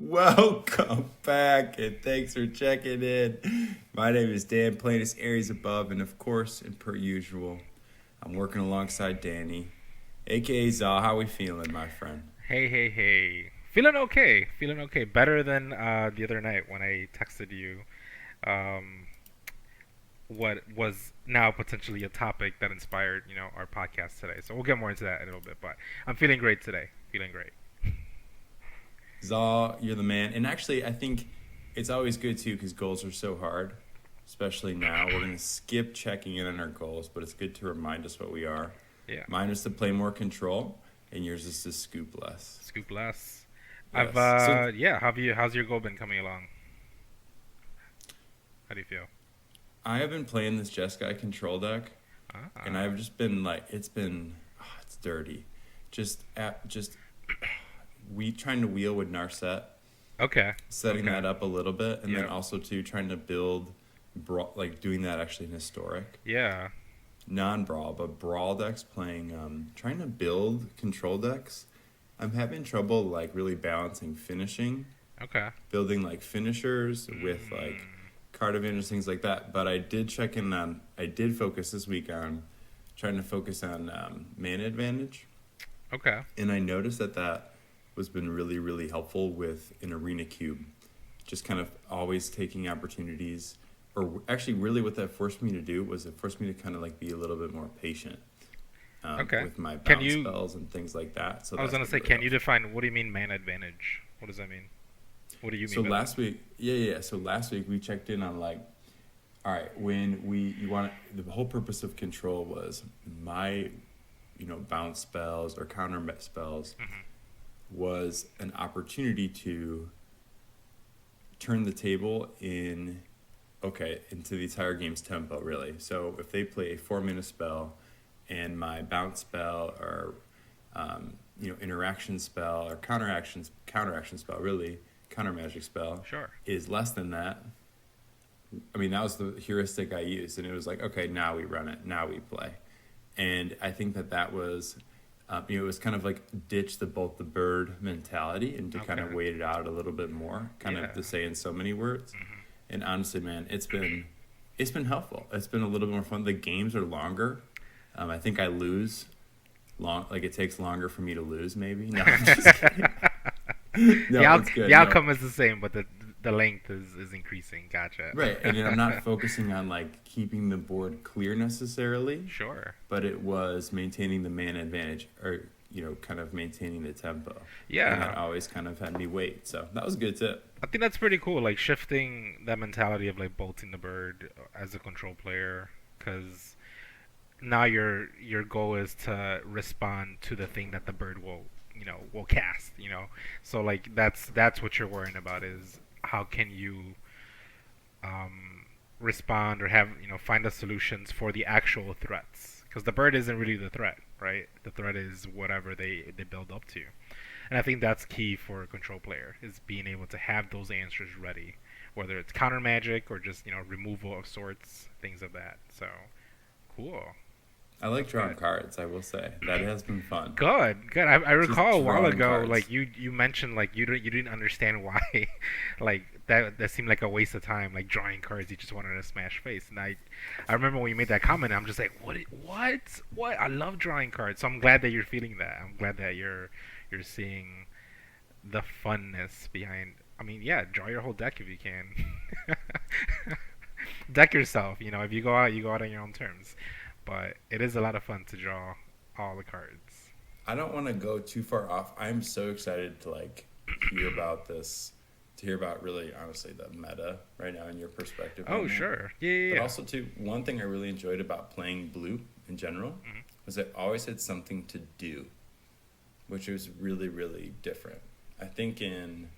Welcome back, and thanks for checking in. My name is Dan, Plainest Aries above, and of course, and per usual, I'm working alongside Danny, aka Zal. How we feeling, my friend? Hey. Feeling okay. Feeling okay. Better than the other night when I texted you um, what was now potentially a topic that inspired, our podcast today. So we'll get more into that in a little bit, but I'm feeling great today. Feeling great. Zal, you're the man. And actually, I think it's always good too because goals are so hard, especially now. We're gonna skip checking in on our goals, but it's good to remind us what we are. Yeah. Mine is to play more control, and yours is to scoop less. Scoop less. I've Yes. So yeah, how's your goal been coming along? How do you feel? I have been playing this Jeskai control deck, and Ah. I've just been like, it's dirty. Just we trying to wheel with Narset, Okay. setting Okay. that up a little bit, and then Yeah. also too trying to build, like doing that actually in historic, Yeah. non-brawl, but brawl decks playing, trying to build control decks. I'm having trouble like really balancing finishing, Okay. building like finishers with like Mm. card advantage, things like that. But I did focus this week on trying to focus on mana advantage, Okay. and I noticed that was been really really helpful with an arena cube, just kind of always taking opportunities. Or actually, really, what that forced me to do was it forced me to kind of like be a little bit more patient Okay. with my Can bounce you spells and things like that. So I was that's gonna been say, really can you helpful. define what do you mean man advantage? What does that mean? What do you So mean by that? last week, yeah. So last week we checked in on like, all right, the whole purpose of control was my, bounce spells or counter spells was an opportunity to turn the table into the entire game's tempo really. So if they play a 4 minute spell, and my bounce spell or interaction spell or counteraction spell really counter magic spell Sure. is less than that. I mean, that was the heuristic I used, and it was like, okay, now we run it, now we play. And I think that was, it was kind of like ditch the bolt the bird mentality and to kind of Okay. wait it out a little bit more, kind Yeah. of to say in so many words. And honestly, man, it's been helpful. It's been a little bit more fun. The games are longer. I think I lose like it takes longer for me to lose. Maybe no, I'm just kidding. the No, it's good. the No, outcome is the same, but the length is increasing. Gotcha. right, and I'm not focusing on like keeping the board clear necessarily, Sure. but it was maintaining the mana advantage or kind of maintaining the tempo, and that Yeah. always kind of had me wait. So that was a good tip. I think that's pretty cool. Like shifting that mentality of like bolting the bird as a control player, because now your goal is to respond to the thing that the bird will cast. So like that's what you're worrying about is how can you respond or have find the solutions for the actual threats, because the bird isn't really the threat, right? The threat is whatever they build up to. And I think that's key for a control player is being able to have those answers ready, whether it's counter magic or just removal of sorts, things of that. So cool. I like That's drawing good. cards. I will say that has been fun. Good. I Just recall a while drawing ago, cards. like you mentioned, like you didn't understand why, like that seemed like a waste of time, like drawing cards. You just wanted to smash face, and I remember when you made that comment, I'm just like, what? I love drawing cards, so I'm glad that you're feeling that. I'm glad that you're seeing the funness behind. I mean, yeah, draw your whole deck if you can. Deck yourself, if you go out, you go out on your own terms. But it is a lot of fun to draw all the cards. I don't want to go too far off. I'm so excited to like hear about this, to hear about really honestly the meta right now in your perspective Oh, on that. sure. Yeah. But Yeah. also too, one thing I really enjoyed about playing blue in general was it always had something to do, which was really really different. I think in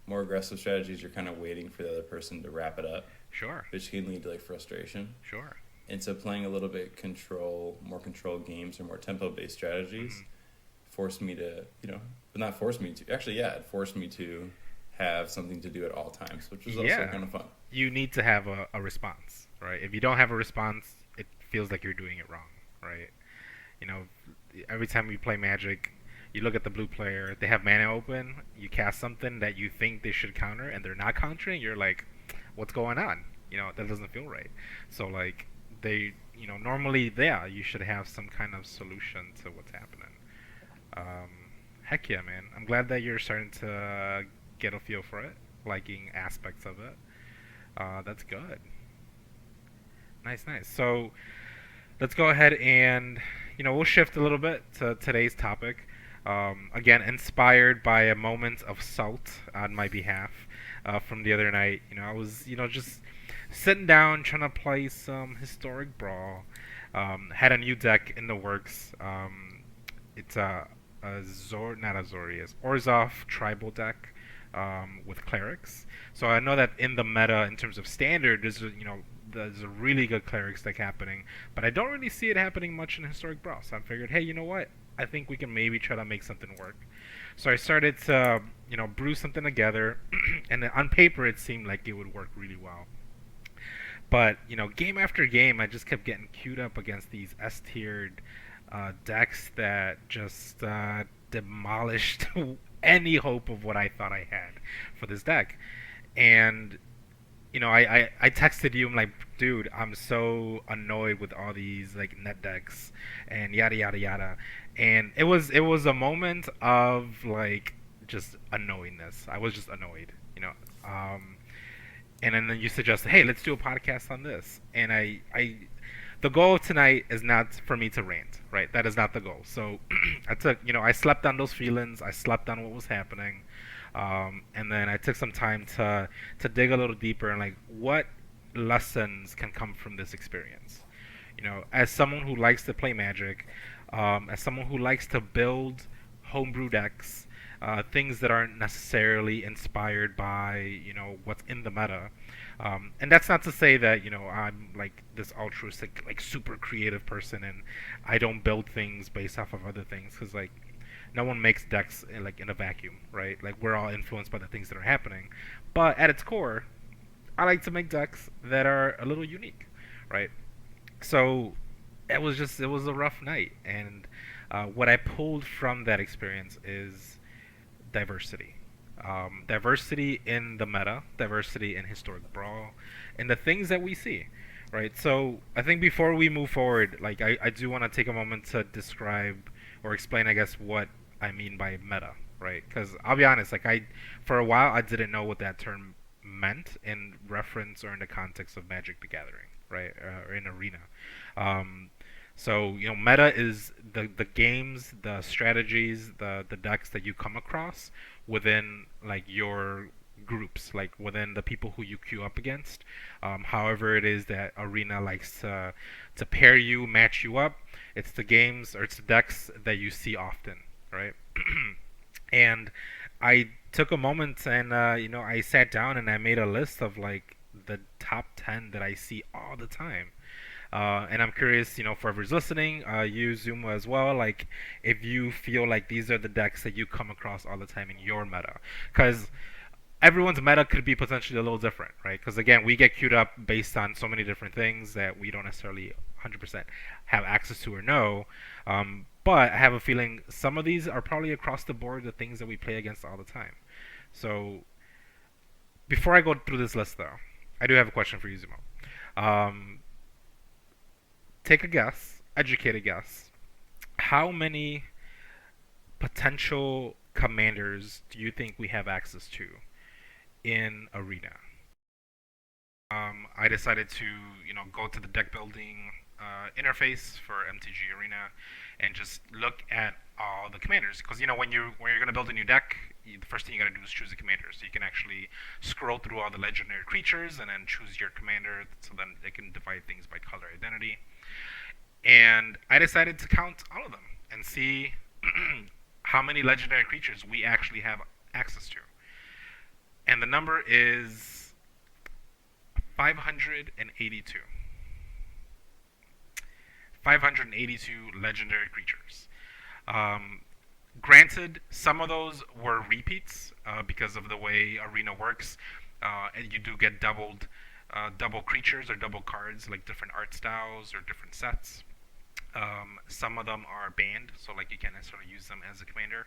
more aggressive strategies, you're kind of waiting for the other person to wrap it up, Sure. which can lead to like frustration. Sure. And so playing a little bit more controlled games or more tempo based strategies forced me to, but not forced me to. Actually, yeah, it forced me to have something to do at all times, which was also Yeah. kind of fun. You need to have a response, right? If you don't have a response, it feels like you're doing it wrong, right? You know, every time we play Magic, You look at the blue player, they have mana open, you cast something that you think they should counter, and they're not countering, you're like, what's going on? That doesn't feel right. So, like, normally, yeah, you should have some kind of solution to what's happening. Um, Heck yeah, man. I'm glad that you're starting to get a feel for it, liking aspects of it. That's good. Nice, nice. So let's go ahead and we'll shift a little bit to today's topic. Again, inspired by a moment of salt on my behalf from the other night. I was just sitting down trying to play some historic brawl. Had a new deck in the works. It's not Azorius, Orzhov tribal deck with clerics. So I know that in the meta, in terms of standard, there's a really good clerics deck happening, but I don't really see it happening much in historic brawl. So I figured, hey, you know what? I think we can maybe try to make something work. So I started to brew something together, and on paper it seemed like it would work really well. But game after game, I just kept getting queued up against these S-tiered decks that just demolished any hope of what I thought I had for this deck. And I texted you. I'm like, dude, I'm so annoyed with all these like net decks and yada yada yada. And it was a moment of like just annoyingness. I was just annoyed. Um, and then you suggested, hey, let's do a podcast on this. And the goal of tonight is not for me to rant, right? That is not the goal. So I slept on those feelings. I slept on what was happening. And then I took some time to dig a little deeper and like what lessons can come from this experience. As someone who likes to play Magic, as someone who likes to build homebrew decks, things that aren't necessarily inspired by what's in the meta. And that's not to say that I'm like this altruistic, like super creative person, and I don't build things based off of other things, because like no one makes decks like in a vacuum, right? Like we're all influenced by the things that are happening, but at its core, I like to make decks that are a little unique, right? So it was a rough night, and what I pulled from that experience is diversity. Diversity in the meta, diversity in historic brawl, and the things that we see, right? So I think before we move forward, like I do want to take a moment to describe or explain, I guess, what I mean by meta, right? Because I'll be honest, like for a while I didn't know what that term meant in reference or in the context of Magic the Gathering, right? Or in Arena. Um, so meta is the games, the strategies, the decks that you come across within like your groups, like within the people who you queue up against. However, it is that Arena likes to pair you, match you up. It's the games or it's the decks that you see often, right? And I took a moment and I sat down and I made a list of like the top 10 that I see all the time. And I'm curious, for whoever's listening, you Zuma as well, like if you feel like these are the decks that you come across all the time in your meta, because everyone's meta could be potentially a little different, right? Because again, we get queued up based on so many different things that we don't necessarily 100% have access to or know. But I have a feeling some of these are probably across the board the things that we play against all the time. So before I go through this list, though, I do have a question for you, Zuma. Um, Take a guess, educate a guess. How many potential commanders do you think we have access to in Arena? I decided to, go to the deck building interface for MTG Arena and just look at all the commanders. Because when you're gonna build a new deck, the first thing you gotta do is choose a commander. So you can actually scroll through all the legendary creatures and then choose your commander. So then they can divide things by color identity. And I decided to count all of them and see how many legendary creatures we actually have access to. And the number is 582. 582 legendary creatures. Um, Granted, some of those were repeats because of the way Arena works, and you do get double creatures or double cards, like different art styles or different sets. Some of them are banned, so like you can't necessarily use them as a commander.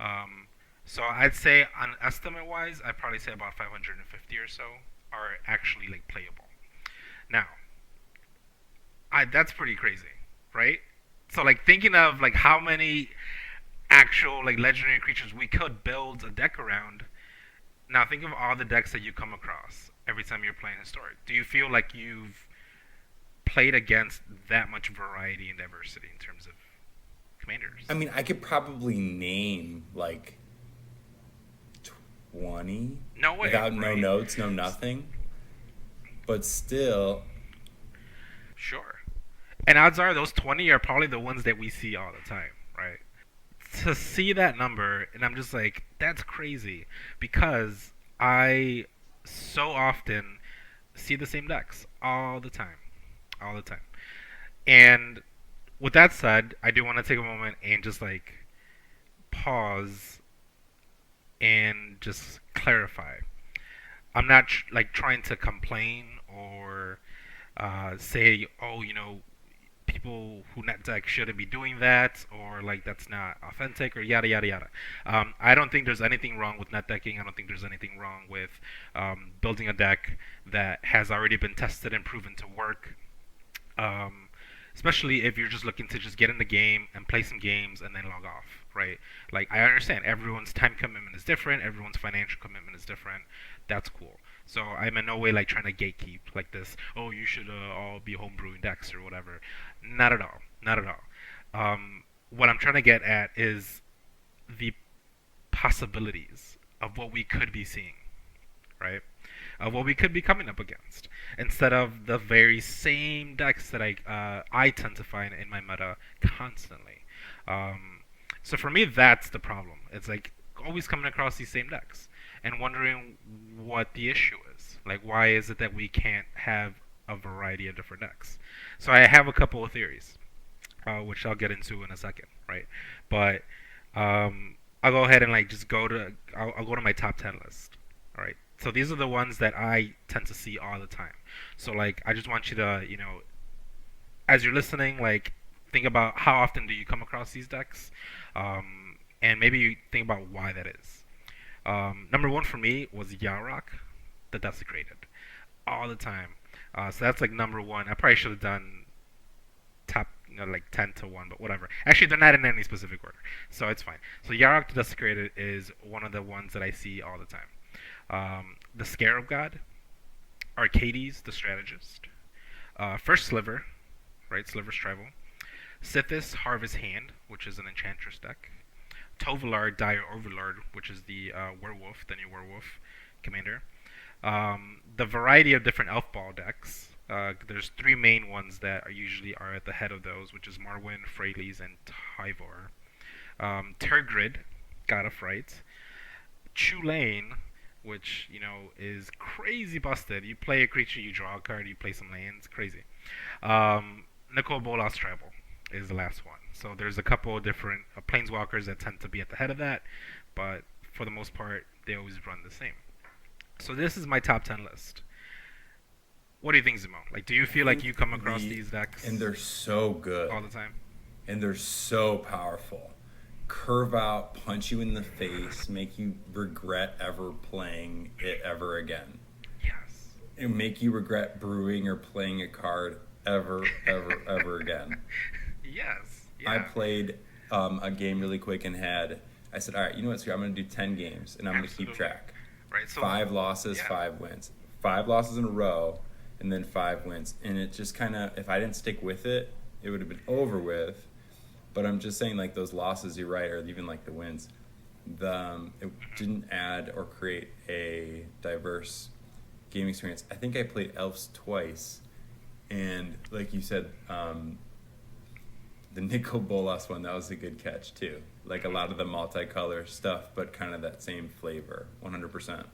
Um, so I'd say on estimate wise, I'd probably say about 550 or so are actually like playable. Now, that's pretty crazy, right? So like thinking of like how many actual like legendary creatures we could build a deck around. Now think of all the decks that you come across every time you're playing historic. Do you feel like you've played against that much variety and diversity in terms of commanders? I mean, I could probably name like 20 No way, without no right? notes, no nothing. But still, Sure. And odds are those 20 are probably the ones that we see all the time, right? To see that number, and I'm just like, that's crazy because I so often see the same decks all the time, all the time. And with that said, I do want to take a moment and just like pause and just clarify. I'm not like trying to complain or say, oh, people who net deck shouldn't be doing that, or like that's not authentic, or yada yada yada. I don't think there's anything wrong with net decking. I don't think there's anything wrong with building a deck that has already been tested and proven to work. Um, Especially if you're just looking to just get in the game and play some games and then log off, right? Like I understand everyone's time commitment is different, everyone's financial commitment is different. That's cool. So I'm in no way like trying to gatekeep like this. Oh, you should all be homebrewing decks or whatever. Not at all. Not at all. What I'm trying to get at is the possibilities of what we could be seeing, right? Of what we could be coming up against, instead of the very same decks that I tend to find in my meta constantly. So for me, that's the problem. It's like always coming across these same decks and wondering what the issue is. Like, why is it that we can't have a variety of different decks? So I have a couple of theories, which I'll get into in a second, right? But I'll go ahead and like just I'll go to my top 10 list. All right. So these are the ones that I tend to see all the time. So like I just want you to, as you're listening, like think about how often do you come across these decks, and maybe you think about why that is. Number one for me was Yarok, the Desecrated, all the time. So that's like number one. I probably should have done top, like 10 to 1, but whatever. Actually, they're not in any specific order, so it's fine. So Yarok the Desecrated is one of the ones that I see all the time. The Scarab God, Arcades the Strategist, First Sliver, right? Sliver's Tribal, Sithis Harvest Hand, which is an Enchantress deck, Tovalar Dire Overlord, which is the werewolf, the new werewolf commander. The variety of different Elf Ball decks. There's three main ones that usually are at the head of those, which is Marwyn, Freyles, and Tyvor. Tergrid, God of Fright. Chulane, which is crazy busted. You play a creature, you draw a card, you play some lands, crazy. Nicol Bolas Tribal is the last one. So there's a couple of different planeswalkers that tend to be at the head of that, but for the most part, they always run the same. So this is my top 10 list. What do you think, Zemo? Like, do you feel like you come across these decks and they're so good all the time? and they're so powerful. Curve out, punch you in the face, make you regret ever playing it ever again. Yes. And make you regret brewing or playing a card ever, ever again. Yes. Yeah. I played a game really quick and I said, all right, you know what, Scott, I'm going to do 10 games and I'm going to keep track. Right. So 5 losses, 5 wins. 5 losses in a row and then 5 wins. And it just kind of, if I didn't stick with it, it would have been over with. But I'm just saying, like, those losses, you're right, or even like the wins, it didn't add or create a diverse game experience. I think I played Elves twice, and like you said, the Nicol Bolas one, that was a good catch too. Like a lot of the multicolor stuff, but kind of that same flavor, 100%.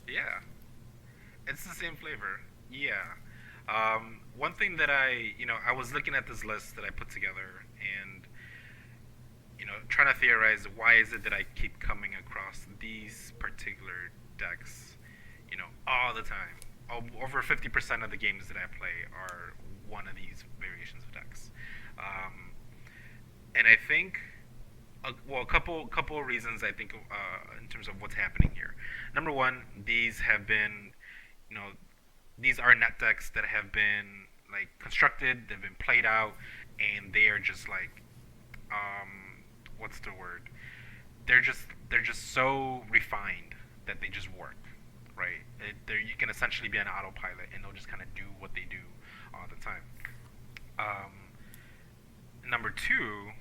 Yeah, it's the same flavor. Yeah. One thing that I was looking at this list that I put together and, trying to theorize why is it that I keep coming across these particular decks, all the time. over 50% of the games that I play are one of these variations of decks. Um, and I think, a couple of reasons I think in terms of what's happening here. Number one, these have been, you know, these are net decks that have been like constructed, they've been played out, and they are just like, what's the word? They're just so refined that they just work, right? You can essentially be an autopilot, and they'll just kind of do what they do all the time. Number two,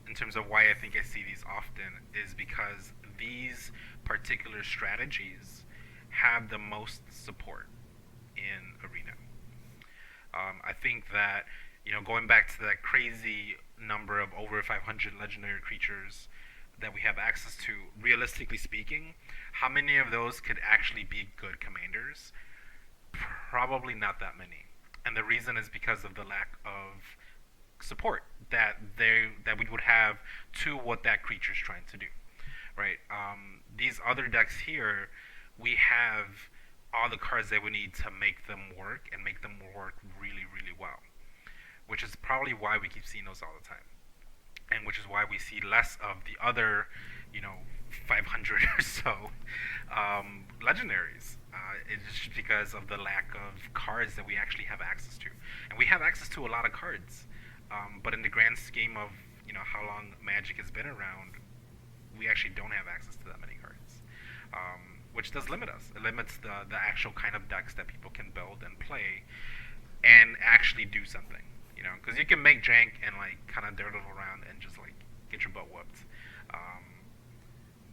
in terms of why I think I see these often, is because these particular strategies have the most support in Arena. I think that, going back to that crazy number of over 500 legendary creatures that we have access to, realistically speaking, how many of those could actually be good commanders? Probably not that many. And the reason is because of the lack of support that we would have to what that creature's trying to do, right? These other decks here, we have all the cards that we need to make them work and make them work really, really well, which is probably why we keep seeing those all the time, and which is why we see less of the other, 500 or so legendaries. It's just because of the lack of cards that we actually have access to, and we have access to a lot of cards, but in the grand scheme of how long Magic has been around, we actually don't have access to that many cards, which does limit us. It limits the actual kind of decks that people can build and play, and actually do something. Because you can make jank and like kind of dirdle around and just like get your butt whooped.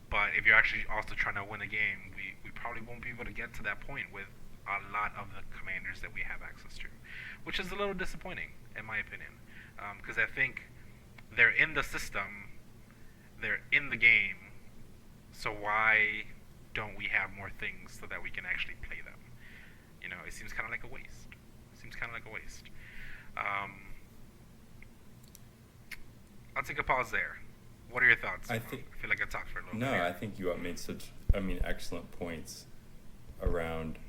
But if you're actually also trying to win a game, we probably won't be able to get to that point with a lot of the commanders that we have access to, which is a little disappointing in my opinion. Because I think they're in the system, they're in the game, so why don't we have more things so that we can actually play them? It seems kind of like a waste. I'll take a pause there. What are your thoughts? I feel like I talked for a little bit. No, I think you made excellent points around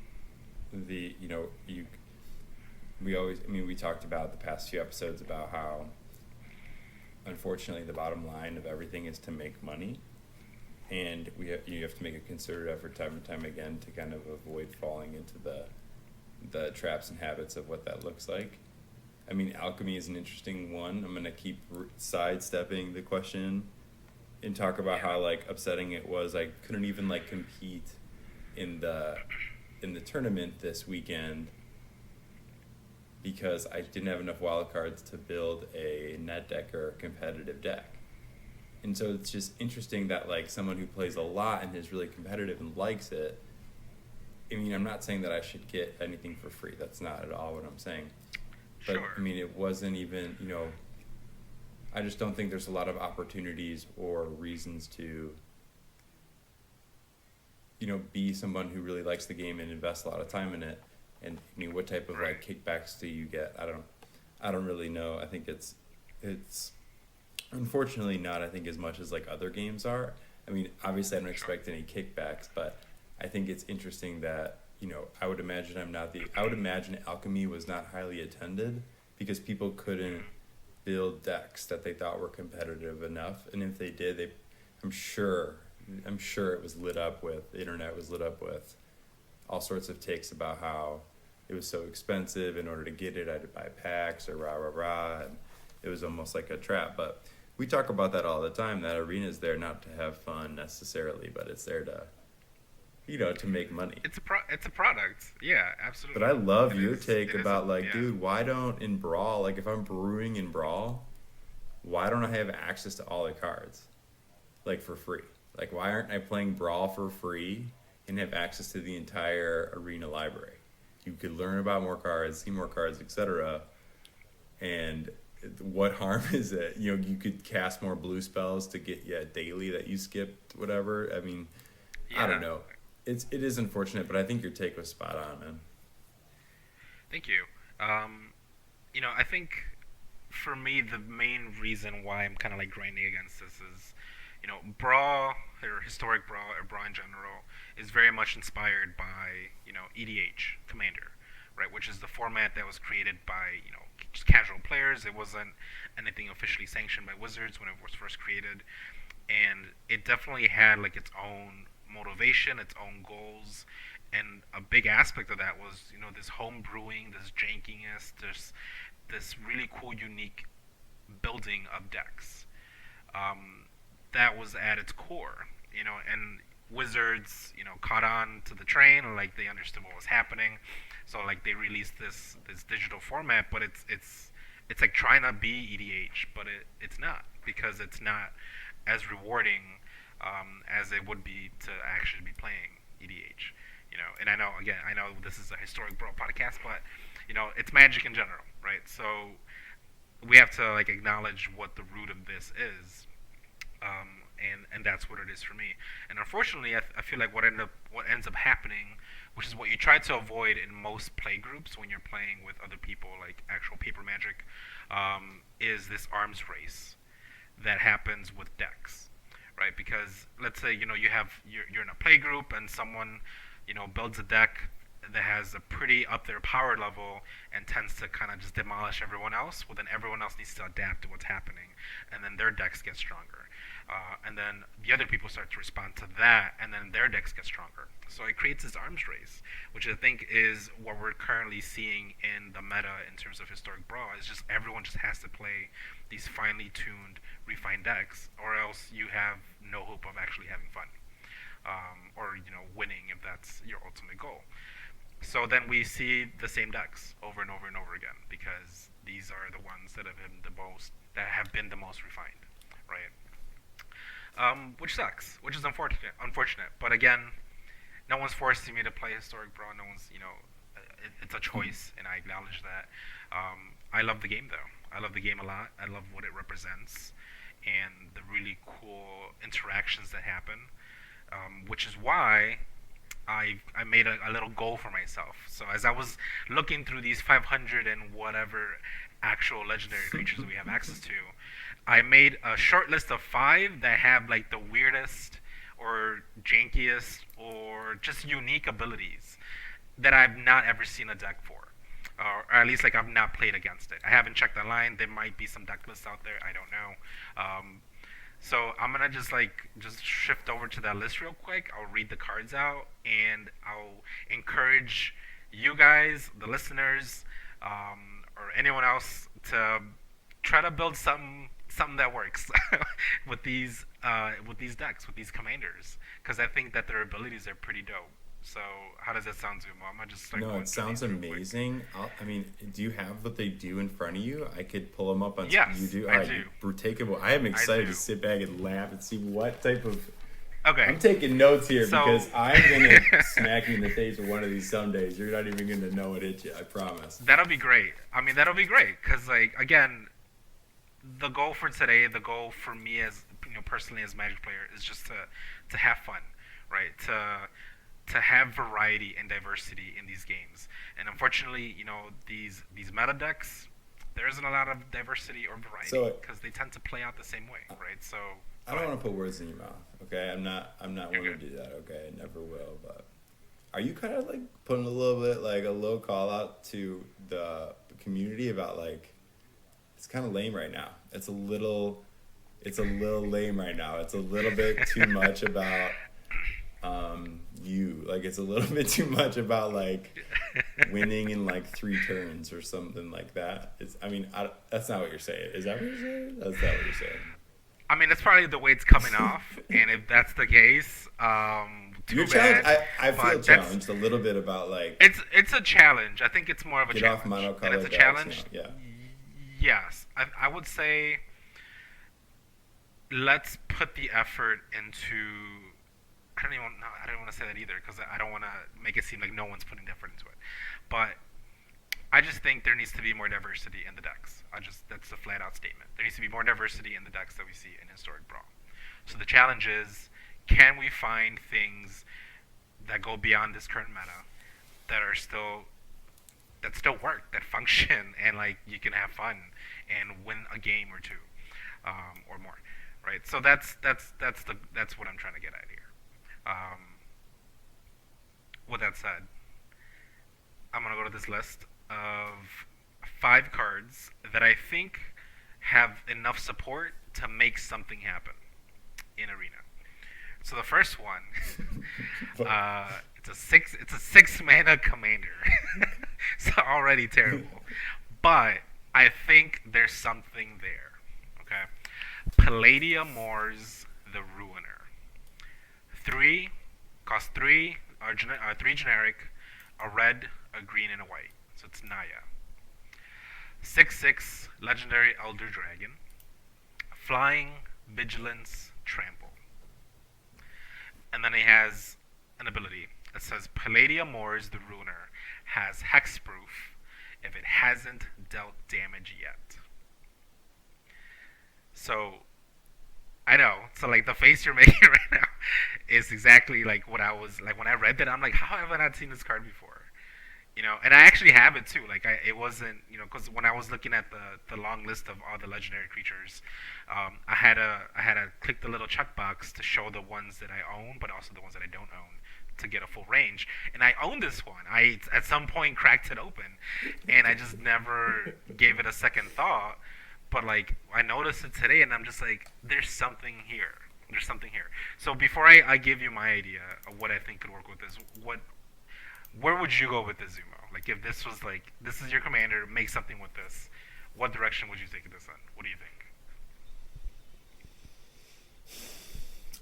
the, we talked about the past few episodes about how, unfortunately, the bottom line of everything is to make money. And you have to make a concerted effort time and time again to kind of avoid falling into the traps and habits of what that looks like. Alchemy is an interesting one. I'm going to keep sidestepping the question and talk about how upsetting it was. I couldn't even compete in the tournament this weekend because I didn't have enough wild cards to build a net deck or a competitive deck. And so it's just interesting that someone who plays a lot and is really competitive and likes it. I'm not saying that I should get anything for free. That's not at all what I'm saying. But, sure. It wasn't even, I just don't think there's a lot of opportunities or reasons to, be someone who really likes the game and invests a lot of time in it. And, what type of, kickbacks do you get? I don't really know. I think it's unfortunately not, I think, as much as, other games are. Obviously I don't expect any kickbacks, but I think it's interesting that, I would imagine Alchemy was not highly attended because people couldn't build decks that they thought were competitive enough. And if they did, I'm sure it was lit up with, the internet was lit up with all sorts of takes about how it was so expensive. In order to get it, I had to buy packs or rah. And it was almost like a trap. But we talk about that all the time. That arena is there not to have fun necessarily, but it's there to, to make money. It's a product. Yeah, absolutely. But I love your take about dude, why don't in Brawl, if I'm brewing in Brawl, why don't I have access to all the cards, for free? Why aren't I playing Brawl for free and have access to the entire arena library? You could learn about more cards, see more cards, etc. And what harm is it? You could cast more blue spells to get daily that you skipped, whatever. I don't know. It is unfortunate, but I think your take was spot on, man. Thank you. I think for me the main reason why I'm kind of grinding against this is, Brawl or historic Brawl or Brawl in general is very much inspired by EDH Commander, right? Which is the format that was created by just casual players. It wasn't anything officially sanctioned by Wizards when it was first created, and it definitely had like its own motivation, its own goals, and a big aspect of that was this home brewing, this jankiness, this really cool, unique building of decks. That was at its core, and Wizards, caught on to the train, like they understood what was happening, so like they released this digital format, but it's like trying to be EDH, but it's not because it's not as rewarding as it would be to actually be playing EDH. And I know this is a historic Brawl podcast, but it's Magic in general, right? So we have to like acknowledge what the root of this is, and that's what it is for me. And unfortunately, I feel like what ends up happening, which is what you try to avoid in most play groups when you're playing with other people, like actual paper Magic, is this arms race that happens with decks, right? Because let's say you're in a play group and someone builds a deck that has a pretty up there power level and tends to kind of just demolish everyone else. Well, then everyone else needs to adapt to what's happening, and then their decks get stronger. And then the other people start to respond to that, and then their decks get stronger. So it creates this arms race, which I think is what we're currently seeing in the meta in terms of historic Brawl. It's just everyone just has to play these finely tuned, refined decks, or else you have no hope of actually having fun, or winning if that's your ultimate goal. So then we see the same decks over and over and over again because these are the ones that have been the most refined, right? Which sucks, which is unfortunate. Unfortunate, but again, no one's forcing me to play historic Brawl. No one's, it's a choice, and I acknowledge that. I love the game though. I love the game a lot. I love what it represents, and the really cool interactions that happen. Which is why I made a little goal for myself. So as I was looking through these 500 and whatever actual legendary creatures we have access to, I made a short list of 5 that have like the weirdest or jankiest or just unique abilities that I've not ever seen a deck for. Or at least like I've not played against it. I haven't checked online. There might be some deck lists out there. I don't know. So I'm gonna just shift over to that list real quick. I'll read the cards out, and I'll encourage you guys, the listeners, or anyone else, to try to build something that works with these decks, with these commanders, because I think that their abilities are pretty dope. So how does that sound, Zumo? I'm gonna just start No, going it through sounds these real quick. amazing. I mean, do you have what they do in front of you? I could pull them up on. Yes, You do. All I right, do. we're taking. I am I excited do. to sit back and laugh and see what type of. Okay. I'm taking notes here So- because I'm gonna smack you in the face with one of these some days. You're not even gonna know it hit you. I promise. That'll be great. I mean, that'll be great because, like, again, the goal for today, the goal for me as personally as Magic player, is just to have fun, right? To have variety and diversity in these games. And unfortunately, these meta decks, there isn't a lot of diversity or variety So- because they tend to play out the same way, right? So I don't want to put words in your mouth. Okay, I'm not You're one to good. do that. Okay, I never will. But are you kind of like putting a little bit like a little call out to the community about like it's kind of lame right now. It's a little lame right now. It's a little bit too much about you. Like it's a little bit too much about like winning in like 3 turns or something like that. That's not what you're saying. Is that what you're saying? That's not what you're saying. I mean, that's probably the way it's coming off, and if that's the case, too You're bad. challenged. I but feel that's- challenged a little bit about like It's a challenge. I think it's more of a get challenge. off monocolored And it's a decks, challenge. Yeah. Yes, I would say let's put the effort into. I don't want to say that either because I don't want to make it seem like no one's putting the effort into it. But I just think there needs to be more diversity in the decks. That's a flat out statement. There needs to be more diversity in the decks that we see in Historic Brawl. So the challenge is, can we find things that go beyond this current meta that still work, that function, and like you can have fun and win a game or two, or more. right? So that's what I'm trying to get at here. Um, with that said, I'm gonna go to this list of 5 cards that I think have enough support to make something happen in Arena. So the first one, it's a 6 mana commander. So already terrible, but I think there's something there. Okay, Palladium Moors the Ruiner. 3 cost 3 are 3 generic, a red, a green, and a white. So it's Naya. 6/6 legendary Elder Dragon. Flying, Vigilance, Trample. And then he has an ability that says Palladium Moors the Ruiner has hexproof if it hasn't dealt damage yet. So I know. So like the face you're making right now is exactly like what I was like when I read that. I'm like, how have I not seen this card before? And I actually have it too. Like it wasn't, because when I was looking at the long list of all the legendary creatures, I had to click the little checkbox to show the ones that I own, but also the ones that I don't own to get a full range. And I own this one. I at some point cracked it open, and I just never gave it a second thought. But like I noticed it today, and I'm just like, there's something here. There's something here. So before I give you my idea of what I think could work with this, where would you go with this, Zumo? Like, if this was like, this is your commander, make something with this. What direction would you take this in? What do you think?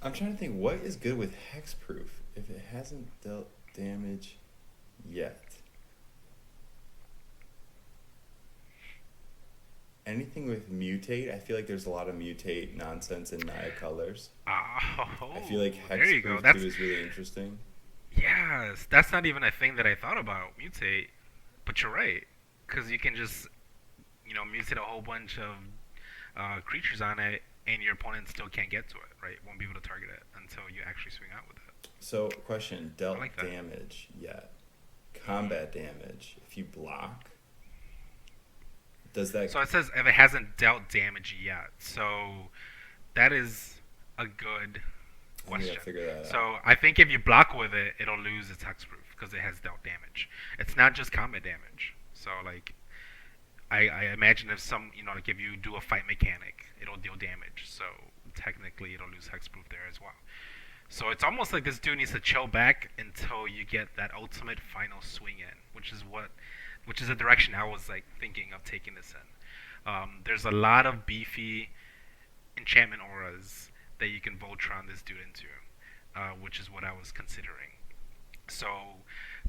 I'm trying to think what is good with hexproof if it hasn't dealt damage yet. Anything with mutate, I feel like there's a lot of mutate nonsense in Naya colors. Oh, I feel like there you go. hexproof too is really interesting. Yes, that's not even a thing that I thought about, mutate. But you're right, because you can just, mutate a whole bunch of creatures on it, and your opponent still can't get to it, right? Won't be able to target it until you actually swing out with it. So, question: dealt like damage yet? Combat damage. If you block, does that? So it says if it hasn't dealt damage yet. So that is a good question. Yeah, figure that out. So I think if you block with it, it'll lose its hexproof because it has dealt damage. It's not just combat damage. So like, I imagine if like if you do a fight mechanic, it'll deal damage. So technically, it'll lose hexproof there as well. So it's almost like this dude needs to chill back until you get that ultimate final swing in, which is the direction I was like thinking of taking this in. There's a lot of beefy enchantment auras that you can Voltron this dude into, which is what I was considering. So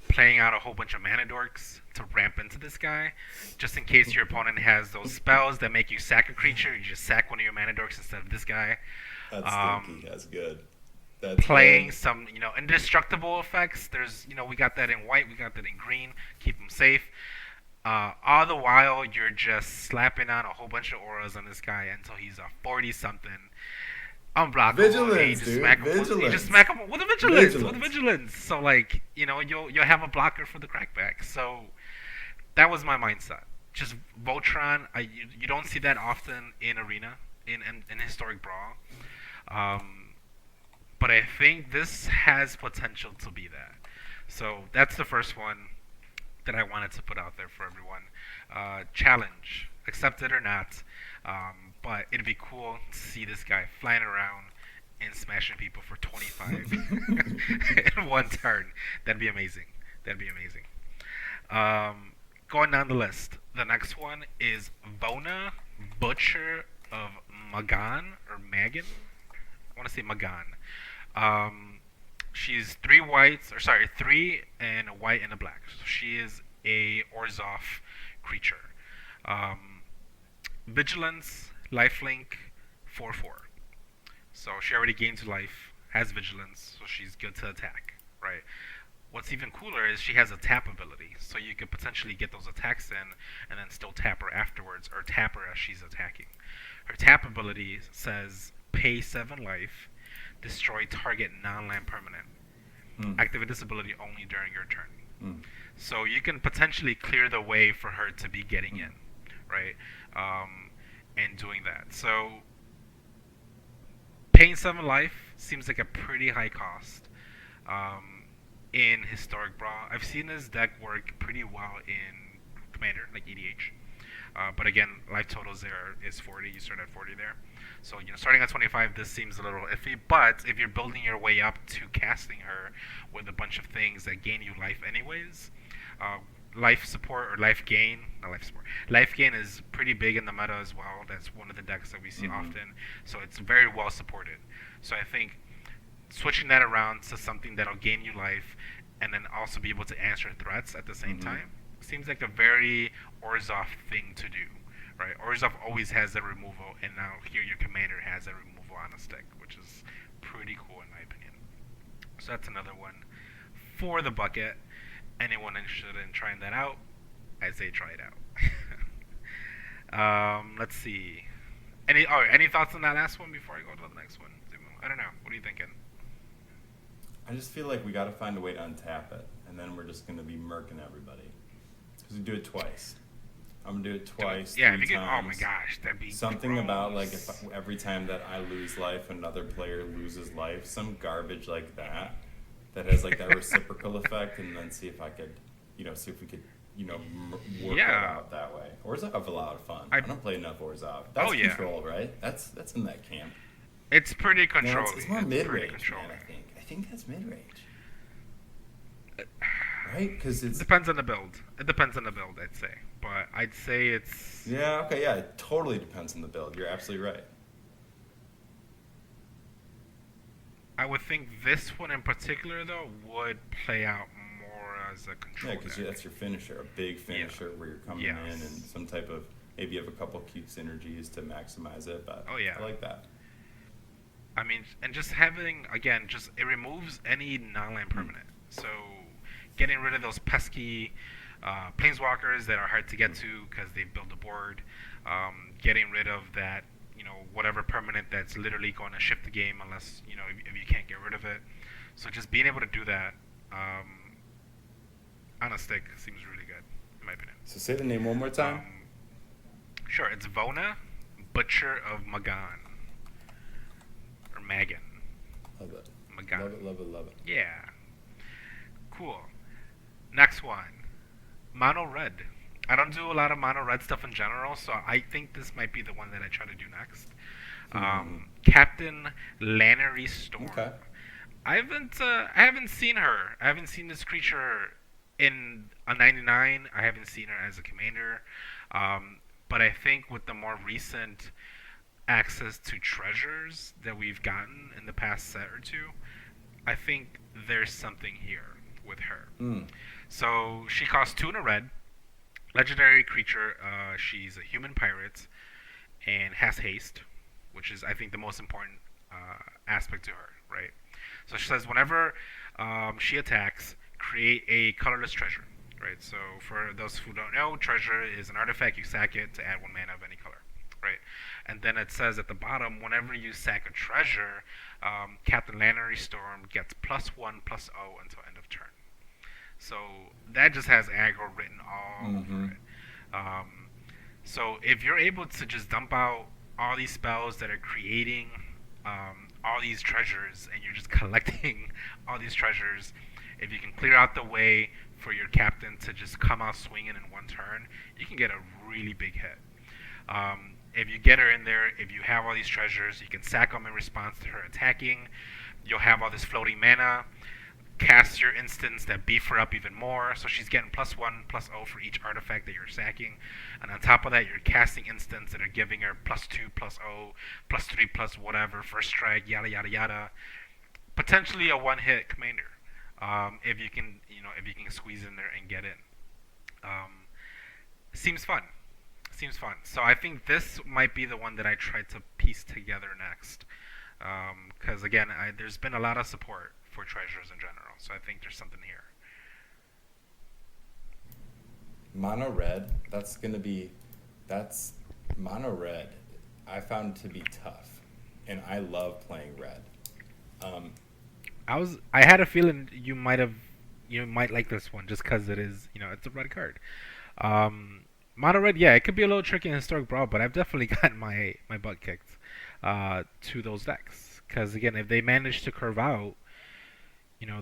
playing out a whole bunch of mana dorks to ramp into this guy, just in case your opponent has those spells that make you sack a creature, you just sack one of your mana dorks instead of this guy. That's stinky. That's good. That's playing good. Some indestructible effects. There's we got that in white, we got that in green. Keep them safe. All the while you're just slapping on a whole bunch of auras on this guy until he's a 40-something. Unblockable. Vigilance, dude. You just smack him with a vigilance. With a vigilance. So like you'll have a blocker for the crackback. So that was my mindset. Just Voltron. You don't see that often in Arena in historic Brawl. But I think this has potential to be that. So that's the first one that I wanted to put out there for everyone. Challenge, accept it or not. But it'd be cool to see this guy flying around and smashing people for 25 in one turn. That'd be amazing. Going down the list, the next one is Vona, Butcher of Magan or Magan. I want to say Magan. She's 3 and a white and a black. So she is a Orzhov creature. Vigilance, lifelink, 4/4. So she already gains life, has vigilance, so she's good to attack, right? What's even cooler is she has a tap ability, so you could potentially get those attacks in and then still tap her afterwards, or tap her as she's attacking. Her tap ability says pay 7 life, destroy target non-land permanent. Activate this ability only during your turn. So you can potentially clear the way for her to be getting in, right? And doing that. So paying 7 life seems like a pretty high cost. In historic brawl, I've seen this deck work pretty well in commander, like EDH. But again, life totals there is 40. You start at 40 there. So, starting at 25, this seems a little iffy. But if you're building your way up to casting her with a bunch of things that gain you life anyways, uh, life support or life gain, not life support, life gain is pretty big in the meta as well. That's one of the decks that we see often. So it's very well supported. So I think switching that around to something that'll gain you life and then also be able to answer threats at the same time seems like a very Orzhov thing to do, right? Orzhov always has the removal, and now here your commander has a removal on a stick, which is pretty cool in my opinion. So that's another one for the bucket. Anyone interested in trying that out, I say try it out. Let's see. Any thoughts on that last one before I go to the next one? I don't know. What are you thinking? I just feel like we got to find a way to untap it, and then we're just going to be murking everybody. Because we do it twice. I'm going to do it twice, yeah, 3 times. Oh my gosh, that'd be something gross. about, like, if every time that I lose life, another player loses life. Some garbage like that has, like, that reciprocal effect, and then see if I could, see if we could, work it out that way. Orzhov a lot of fun. I don't play enough Orzhov. That's control, right? That's in that camp. It's pretty controlling. No, it's more mid-range, man, I think. I think that's mid-range. Right? Because it depends on the build. It depends on the build, I'd say. But I'd say it's... Yeah, okay, yeah. It totally depends on the build. You're absolutely right. I would think this one in particular, though, would play out more as a control Yeah, because that's your finisher. A big finisher where you're coming in and some type of... Maybe you have a couple cute synergies to maximize it, but I like that. I mean, and just having, again, it removes any non-land permanent. So getting rid of those pesky planeswalkers that are hard to get to because they build a board, getting rid of that, whatever permanent that's literally going to shift the game unless, if you can't get rid of it. So just being able to do that on a stick seems really good, in my opinion. So say the name one more time. Sure, it's Vona, Butcher of Magan. Magan. Love it. Magan. Love it, love it, love it. Yeah. Cool. Next one. Mono red. I don't do a lot of mono red stuff in general, so I think this might be the one that I try to do next. Captain Lannery Storm. Okay. I haven't seen her. I haven't seen this creature in a 99. I haven't seen her as a commander. But I think with the more recent access to treasures that we've gotten in the past set or two, I think there's something here with her. So she costs 2 and a red. Legendary creature. She's a human pirate and has haste, which is, I think, the most important aspect to her, right? So she says whenever she attacks, create a colorless treasure, right? So for those who don't know, treasure is an artifact. You sack it to add 1 mana of any color. Right, and then it says at the bottom, whenever you sack a treasure, Captain Lannery Storm gets +1/+0 until end of turn. So that just has aggro written all over it. So if you're able to just dump out all these spells that are creating all these treasures, and you're just collecting all these treasures, if you can clear out the way for your captain to just come out swinging in 1 turn, you can get a really big hit. If you get her in there, if you have all these treasures, you can sack them in response to her attacking. You'll have all this floating mana. Cast your instants that beef her up even more. So she's getting +1/+0 for each artifact that you're sacking. And on top of that, you're casting instants that are giving her +2/+0, +3/ whatever, first strike, yada, yada, yada. Potentially a one-hit commander. If you can, squeeze in there and get in. Seems fun. So I think this might be the one that I try to piece together next. Because again, there's been a lot of support for treasures in general. So I think there's something here. Mono red, that's mono red. I found to be tough. And I love playing red. I had a feeling you might like this one just because it is, it's a red card. Mono red, yeah, it could be a little tricky in Historic Brawl, but I've definitely gotten my butt kicked to those decks Because again, if they manage to curve out,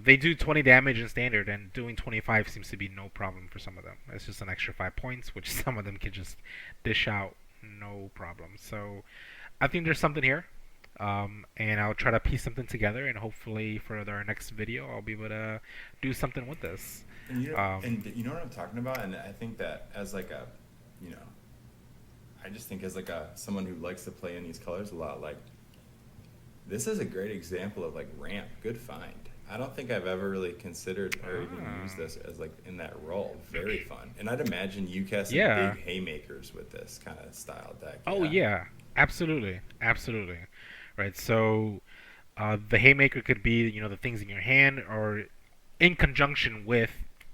they do 20 damage in standard, and doing 25 seems to be no problem for some of them. It's just an extra 5 points, which some of them can just dish out no problem. So I think there's something here, and I'll try to piece something together, and hopefully for our next video, I'll be able to do something with this. And you know what I'm talking about? And I think that as like a, I just think as like someone who likes to play in these colors a lot, like this is a great example of like ramp, good find. I don't think I've ever really considered or even used this as like in that role. Very fun. And I'd imagine you cast some big haymakers with this kind of style deck. Oh yeah, absolutely. Right. So the haymaker could be the things in your hand, or in conjunction with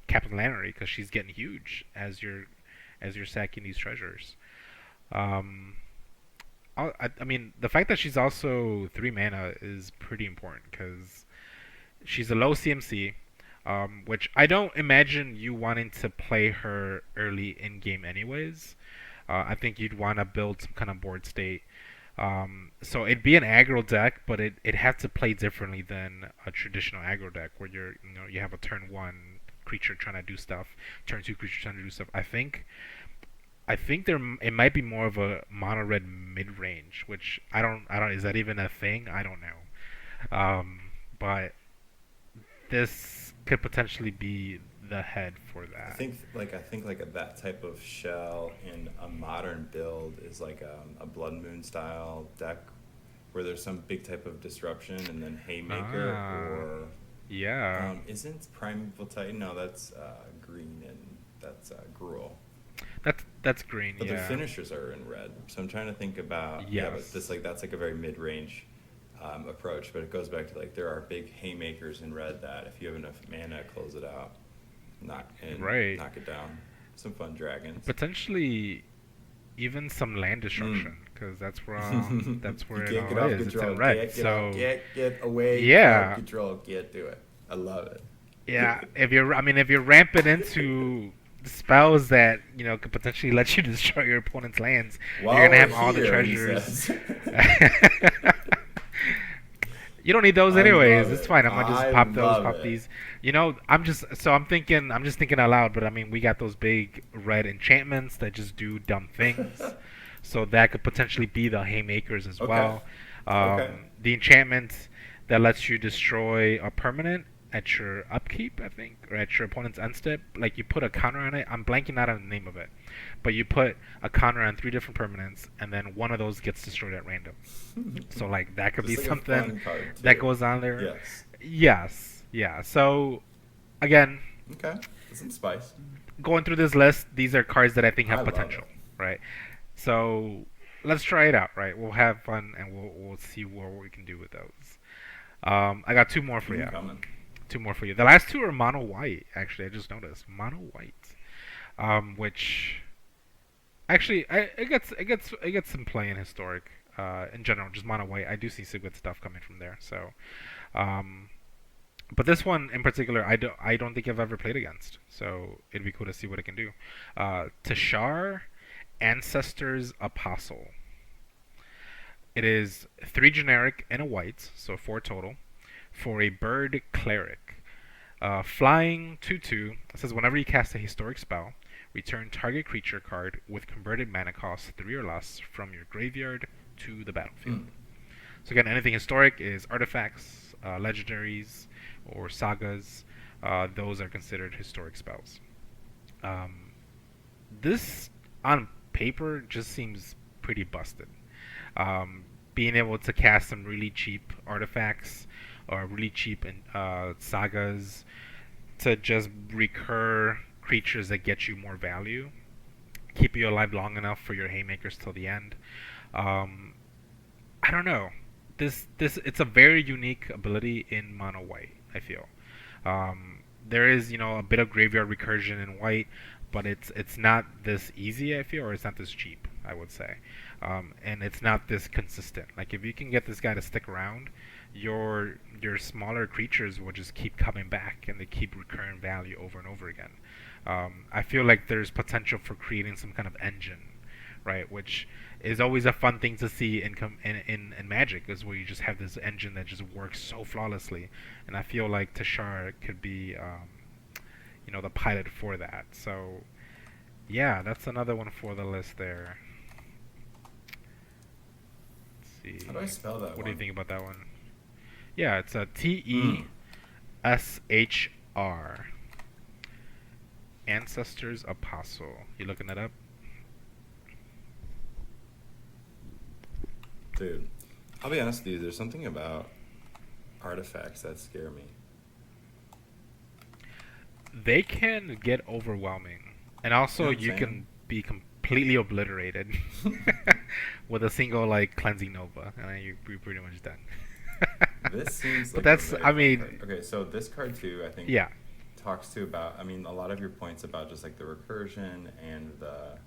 Captain Lannery, because she's getting huge as you're sacking these treasures. I mean, the fact that she's also 3 mana is pretty important, because she's a low CMC, which I don't imagine you wanting to play her early in game anyways. I think you'd want to build some kind of board state. So it'd be an aggro deck, but it has to play differently than a traditional aggro deck, where you have a turn 1 creature trying to do stuff, turn 2 creature trying to do stuff. I think it might be more of a mono red mid range, which I don't is that even a thing? I don't know. But this could potentially be the head for that. I think that type of shell in a modern build is like a Blood Moon style deck, where there's some big type of disruption, and then haymaker or isn't Primeval Titan? No, that's green, and that's Gruul. That's green. But their finishers are in red, so I'm trying to think about but this that's like a very mid range approach, but it goes back to like there are big haymakers in red that if you have enough mana, close it out, knock it down. Some fun dragons. Potentially, even some land destruction, because that's where it all off is. Control. It's in red, get away. Yeah. Control. Get do it. I love it. Yeah, if you're ramping into spells that could potentially let you destroy your opponent's lands, you're gonna have all the treasures. You don't need those anyways. It's fine. I'm gonna just pop these. I'm just thinking out loud. But I mean, we got those big red enchantments that just do dumb things. So that could potentially be the haymakers as well. The enchantment that lets you destroy a permanent at your upkeep, I think, or at your opponent's end step. Like you put a counter on it. I'm blanking out on the name of it, but you put a counter on 3 different permanents, and then one of those gets destroyed at random. So like that could be like something that goes on there. Yes. Yeah. So again, that's some spice. Going through this list, these are cards that I think have potential, right? So let's try it out, right? We'll have fun, and we'll see what we can do with those. I got 2 more for you. Two more for you. The last 2 are mono white. Actually, I just noticed mono white, which actually it gets some play in historic. In general, just mono white. I do see some good stuff coming from there. So, but this one in particular, I don't think I've ever played against. So it'd be cool to see what it can do. Tashar, Ancestors Apostle. It is 3 generic and a white, so 4 total, for a bird cleric. Flying 2/2. It says whenever you cast a historic spell, return target creature card with converted mana cost 3 or less from your graveyard to the battlefield. So again, anything historic is artifacts, legendaries, or sagas. Those are considered historic spells. This on paper just seems pretty busted. Being able to cast some really cheap artifacts or really cheap sagas to just recur creatures that get you more value, keep you alive long enough for your haymakers till the end. I don't know. This it's a very unique ability in mono white, I feel. There is a bit of graveyard recursion in white, but it's not this easy, I feel, or it's not this cheap, I would say. And it's not this consistent. Like if you can get this guy to stick around, your smaller creatures will just keep coming back, and they keep recurring value over and over again. I feel like there's potential for creating some kind of engine, right? Which is always a fun thing to see in Magic, is where you just have this engine that just works so flawlessly, and I feel like Tashar could be the pilot for that. So yeah, that's another one for the list there. Let's How do I see. spell that What do you one? think about that one? Yeah, it's a Hmm. TESHR. Ancestors Apostle. You looking that up? Dude, I'll be honest with you. There's something about artifacts that scare me. They can get overwhelming, and You know also what I'm you saying? can be completely obliterated with a single like cleansing nova, and then you're pretty much done. This seems But like a that's, very I fun card. mean, Okay, so this card too, I think, yeah, talks to about. I mean, a lot of your points about just like the recursion and the,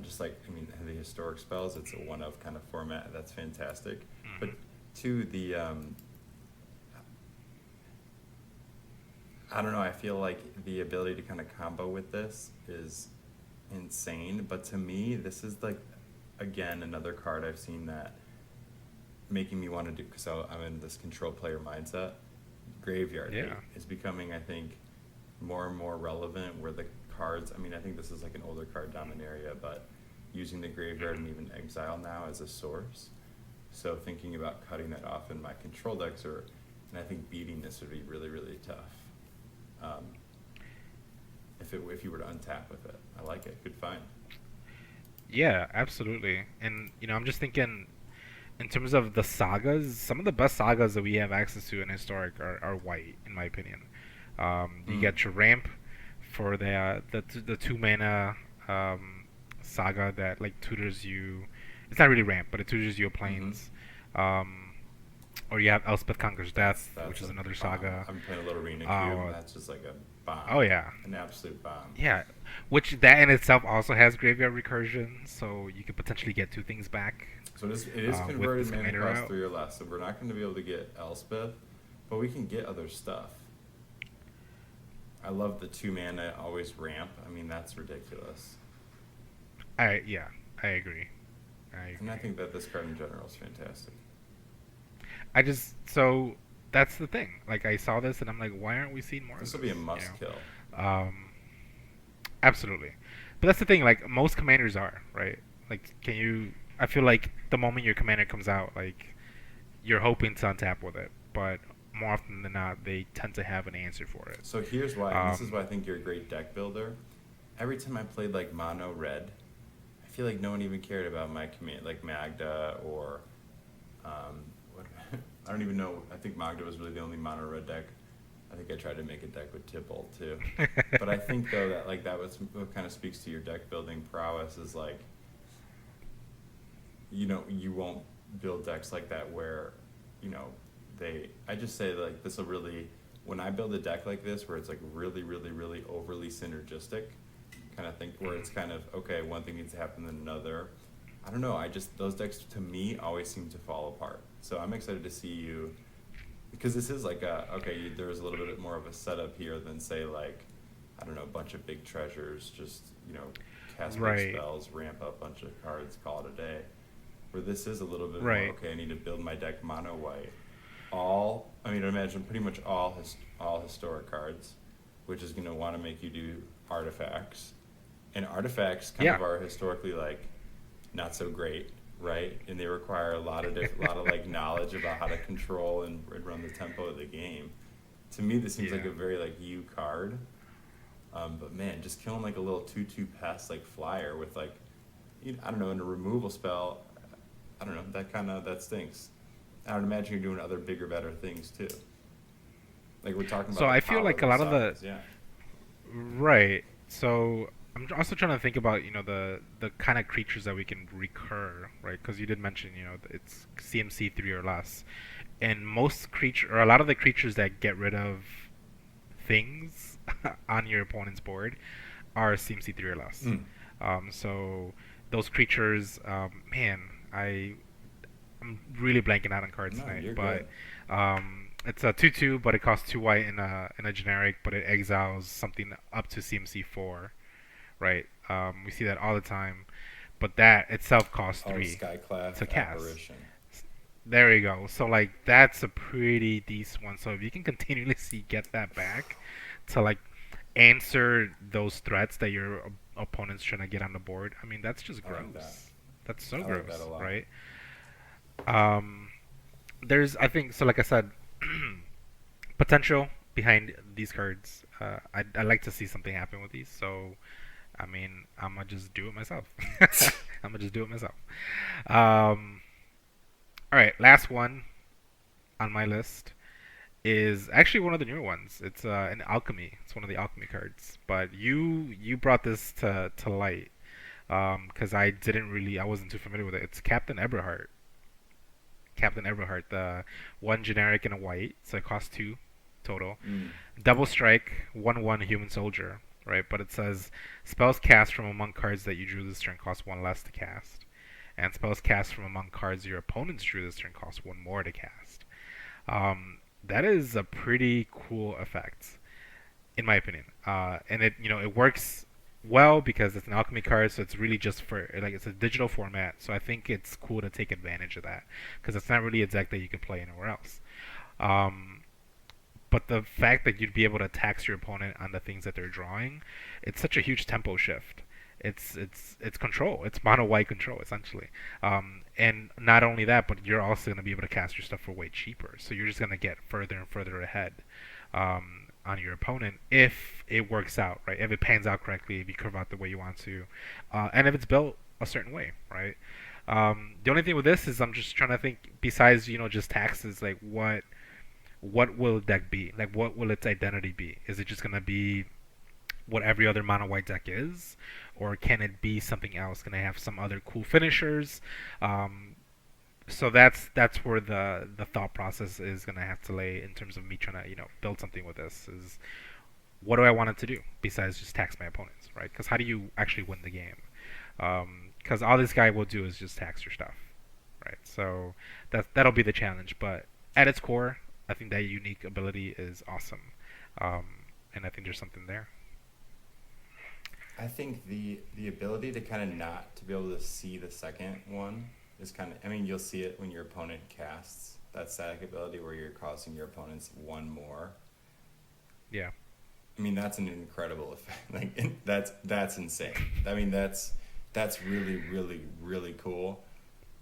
just like I mean the historic spells. It's a one of kind of format. That's fantastic. But hmm to the, I don't know. I feel like the ability to kind of combo with this is insane. But to me, this is like, again, another card I've seen that making me want to do because I'm in this control player mindset. Graveyard yeah, hate is becoming, I think, more and more relevant. Where the cards, I mean, I think this is like an older card dominaria, but using the graveyard and even exile now as a source. So thinking about cutting that off in my control decks, and I think beating this would be really really tough. Um, if you were to untap with it, I like it. Good find. yeah, absolutely. And I'm just thinking in terms of the sagas, some of the best sagas that we have access to in historic are white, in my opinion. You Mm. get your ramp for the 2 mana saga that like tutors you. It's not really ramp, but it tutors you Mm-hmm. planes. Um, or you have Elspeth Conquers That's Death, which that's is a another bomb. saga. I'm playing a little arena queue. Uh, That's just like a bomb, oh yeah, an absolute bomb. yeah. Which that in itself also has graveyard recursion, so you could potentially get two things back So it is with converted this mana commander cost out. 3 or less. So we're not going to be able to get Elspeth, but we can get other stuff. I love the 2 mana always ramp. I mean that's ridiculous. Yeah, I agree. I And I agree. think that this card in general is fantastic. I just so that's the thing. Like I saw this and I'm like, why aren't we seeing more of This will be a this? must kill. Um, absolutely. But that's the thing. Like most commanders are right. Like, can you? I feel like the moment your commander comes out, like you're hoping to untap with it, but more often than not, they tend to have an answer for it. So here's why, and this is Um, why I think you're a great deck builder. Every time I played like mono red, I feel like no one even cared about my command, like Magda or what? I don't even know. I think Magda was really the only mono red deck. I think I tried to make a deck with Tibble too. But I think though that like that was what kind of speaks to your deck building prowess is like, you won't build decks like that where, you know, I just say like this will really, when I build a deck like this where it's like really, really, really overly synergistic, kind of think where it's kind of, okay, one thing needs to happen then another. I don't know, those decks to me always seem to fall apart. So I'm excited to see you, because this is like okay, there's a little bit more of a setup here than say like, I don't know, a bunch of big treasures, just, cast big right, spells, ramp up a bunch of cards, call it a day. Where this is a little bit more, right, okay, I need to build my deck mono white. I mean, imagine pretty much all historic cards, which is going to want to make you do artifacts. And artifacts kind yeah, of are historically like not so great, right? And they require a lot of lot of like knowledge about how to control and run the tempo of the game. To me, this seems like yeah. a very like you card. But man, just killing like a little 2/2 pest like flyer with like, I don't know, in a removal spell. I don't know. That stinks. I would imagine you're doing other bigger, better things too. Like we're talking So about the I feel power like of a the lot of the sagas. Yeah. right. So I'm also trying to think about the kind of creatures that we can recur, right? Because you did mention it's CMC 3 or less, and most creature or a lot of the creatures that get rid of things on your opponent's board are CMC 3 or less. Mm. So those creatures, man, I'm really blanking out on cards No, tonight, you're but good. it's a 2/2, but it costs 2 white in a generic, but it exiles something up to CMC 4, right? We see that all the time. but that itself costs Oh, 3 to Skyclaft cast. Apparition. There you go. So like that's a pretty decent one. So if you can continuously get that back to like answer those threats that your opponent's trying to get on the board, I mean that's just I like that. gross. That's so I like that a gross, lot. right? Um, there's I think so. Like I said, potential behind these cards. I like to see something happen with these. So I mean, I'm gonna just do it myself. I'm gonna just do it myself. Um, all right, last one on my list is actually one of the newer ones. It's an alchemy. It's one of the alchemy cards. But you brought this to light because I wasn't too familiar with it. It's Captain Eberhard. Captain Eberhard, the one generic and a white, so it costs 2 total. Mm. Double strike, 1/1 human soldier, right? But it says spells cast from among cards that you drew this turn cost 1 less to cast, and spells cast from among cards your opponents drew this turn cost 1 more to cast. That is a pretty cool effect, in my opinion. And it works well because it's an alchemy card, so it's really just for like it's a digital format. So I think it's cool to take advantage of that because it's not really a deck that you can play anywhere else. Um, but the fact that you'd be able to tax your opponent on the things that they're drawing, it's such a huge tempo shift. It's control. It's mono white control essentially. And not only that, but you're also going to be able to cast your stuff for way cheaper. So you're just going to get further and further ahead on your opponent if it works out, right? If it pans out correctly, if you curve out the way you want to, and if it's built a certain way, right? The only thing with this is I'm just trying to think. Besides, just taxes, like what will the deck be? Like, what will its identity be? Is it just gonna be what every other mono white deck is, or can it be something else? Can I have some other cool finishers? Um, so that's where the thought process is gonna have to lay in terms of me trying to build something with this. Is what do I want it to do besides just tax my opponents, right? Because how do you actually win the game? Because all this guy will do is just tax your stuff, right? So that'll be the challenge. But at its core, I think that unique ability is awesome, um, and I think there's something there. I think the ability to kind of not to be able to see the second one is kind of. I mean, you'll see it when your opponent casts that static ability where you're causing your opponents 1 more. Yeah. I mean, that's an incredible effect. Like that's insane. I mean, that's really really really cool.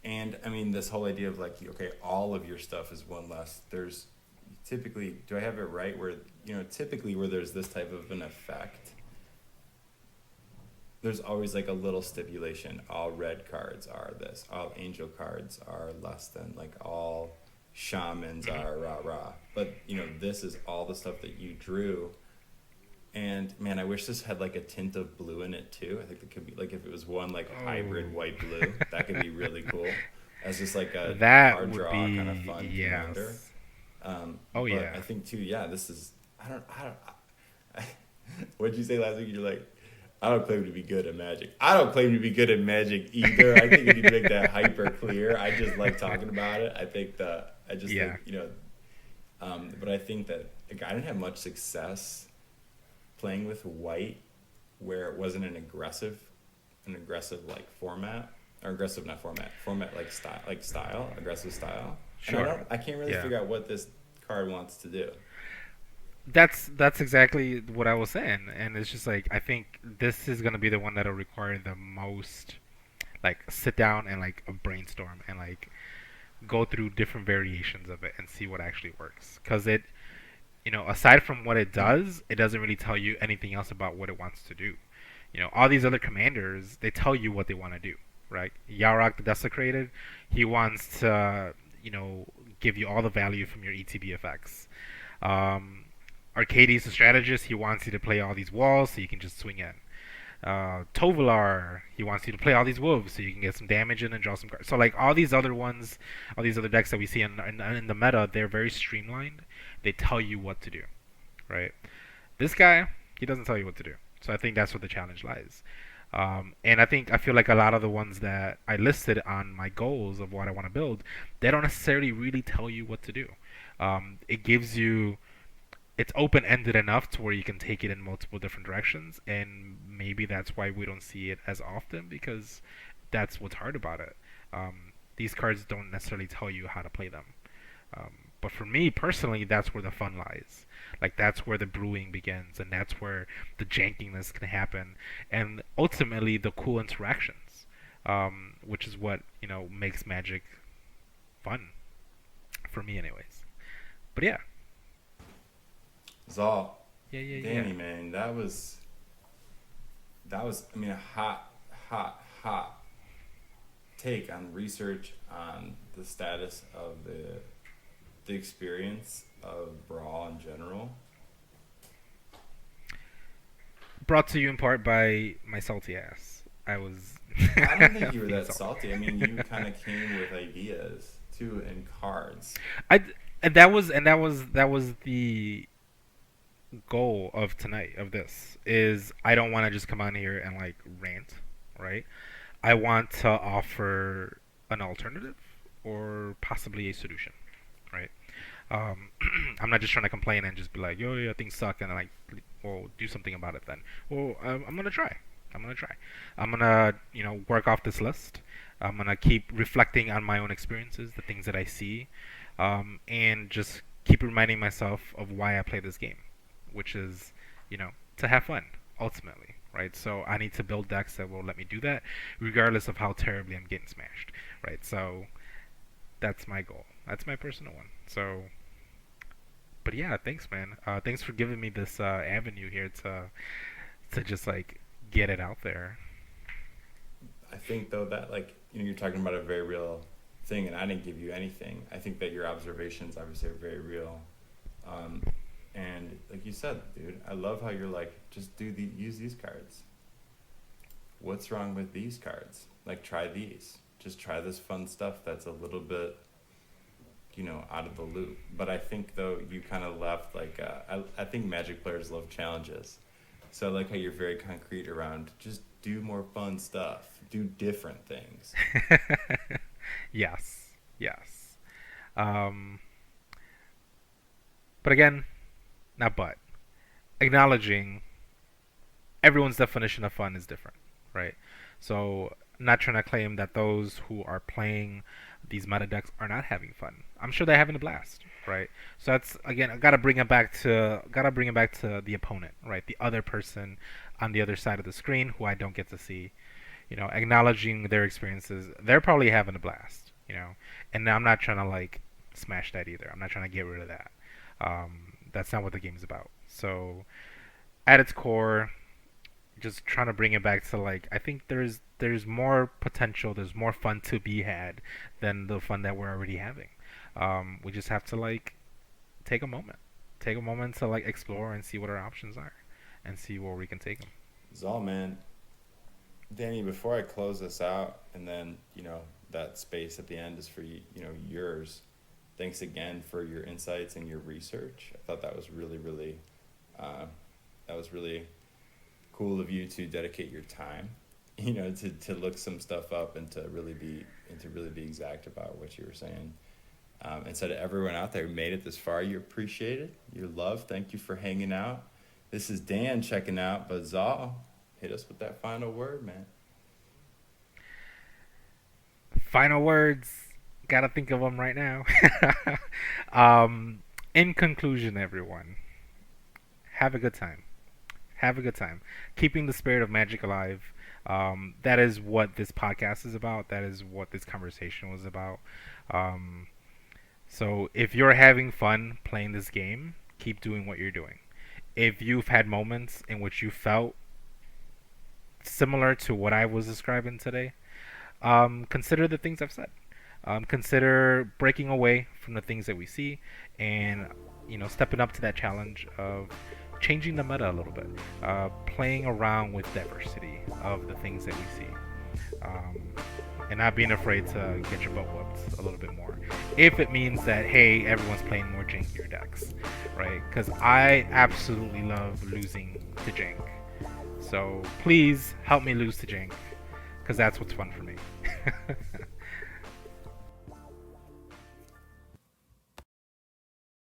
And I mean, this whole idea of like, okay, all of your stuff is 1 less. There's typically, do I have it right? Where typically where there's this type of an effect, there's always like a little stipulation. All red cards are this. All angel cards are less than. Like all shamans are rah rah. But this is all the stuff that you drew. And man, I wish this had like a tint of blue in it too. I think it could be like if it was one like hybrid white blue, that could be really cool. As just like a That card would draw be kind of fun commander. yes. But Yeah. I think too, yeah, this is what'd you say last week? You're like, I don't claim to be good at Magic. I don't claim to be good at Magic either. I think we need to make that hyper clear. I just like talking about it. I think that I just Yeah. think but I think that like, I didn't have much success playing with white where it wasn't an aggressive like format or aggressive not format like style aggressive style. And Sure. I can't really Yeah. figure out what this card wants to do. That's exactly what I was saying, and it's just like I think this is gonna be the one that'll require the most like sit down and like a brainstorm and like go through different variations of it and see what actually works. Because aside from what it does, it doesn't really tell you anything else about what it wants to do. All these other commanders, they tell you what they want to do, right? Yarok the Desecrated, he wants to, give you all the value from your ETB effects. Um, Arcades the Strategist, he wants you to play all these walls so you can just swing in. Tovolar, he wants you to play all these wolves so you can get some damage in and draw some cards. So like all these other ones, all these other decks that we see in the meta, they're very streamlined. They tell you what to do, right? This guy, he doesn't tell you what to do. So I think that's where the challenge lies. And I feel like a lot of the ones that I listed on my goals of what I want to build, they don't necessarily really tell you what to do. It gives you it's open ended enough to where you can take it in multiple different directions, and maybe that's why we don't see it as often because that's what's hard about it. These cards don't necessarily tell you how to play them. But for me personally, that's where the fun lies. Like that's where the brewing begins, and that's where the jankiness can happen, and ultimately the cool interactions, which is what makes Magic fun for me, anyways. But yeah, Zal, yeah. Danny, man, that was I mean a hot take on research on the status of the experience of Brawl in general. Brought to you in part by my salty ass. I was. I don't think you were being that salty. I mean, you kind of came with ideas too and cards. I and that was the goal of tonight of this is I don't want to just come on here and like rant, right? I want to offer an alternative or possibly a solution, right? Um, I'm not just trying to complain and just be like, yo, yeah, things suck, and like, well, do something about it then. Well, I'm gonna try. I'm gonna try. I'm gonna, work off this list. I'm gonna keep reflecting on my own experiences, the things that I see, and just keep reminding myself of why I play this game, which is, to have fun, ultimately, right? So I need to build decks that will let me do that, regardless of how terribly I'm getting smashed, right? So that's my goal. That's my personal one. So, but yeah, thanks, man. Thanks for giving me this avenue here to just like get it out there. I think though that like you're talking about a very real thing, and I didn't give you anything. I think that your observations obviously are very real, and like you said, dude, I love how you're like just use these cards. What's wrong with these cards? Like try these. Just try this fun stuff that's a little bit out of the loop. But I think though you kind of left like I think Magic players love challenges. So I like how you're very concrete around just do more fun stuff, do different things. Yes, yes. Um, but again, not but. Acknowledging everyone's definition of fun is different, right? So, not trying to claim that those who are playing these meta decks are not having fun. I'm sure they're having a blast, right? So that's again, I gotta bring it back to the opponent, right? The other person on the other side of the screen who I don't get to see. Acknowledging their experiences. They're probably having a blast, and I'm not trying to like smash that either. I'm not trying to get rid of that. That's not what the game's about. So, at its core, just trying to bring it back to like I think there's more potential, there's more fun to be had than the fun that we're already having. We just have to like take a moment to like explore and see what our options are, and see where we can take them. Zal, man, Danny, before I close this out, and then that space at the end is for you, yours. Thanks again for your insights and your research. I thought that was really, cool of you to dedicate your time, to look some stuff up and to really be exact about what you were saying. And so to everyone out there who made it this far, you appreciate it. You're loved. Thank you for hanging out. This is Dan checking out, but Zal, hit us with that final word, man. Final words. Gotta think of them right now. In conclusion, everyone, have a good time. Have a good time. Keeping the spirit of Magic alive. That is what this podcast is about. That is what this conversation was about. So if you're having fun playing this game, keep doing what you're doing. If you've had moments in which you felt similar to what I was describing today, consider the things I've said. Consider breaking away from the things that we see and stepping up to that challenge of changing the meta a little bit, playing around with diversity of the things that we see, and not being afraid to get your butt whooped a little bit more if it means that hey, everyone's playing more jankier decks, right? Because I absolutely love losing to jank, so please help me lose to jank, because that's what's fun for me.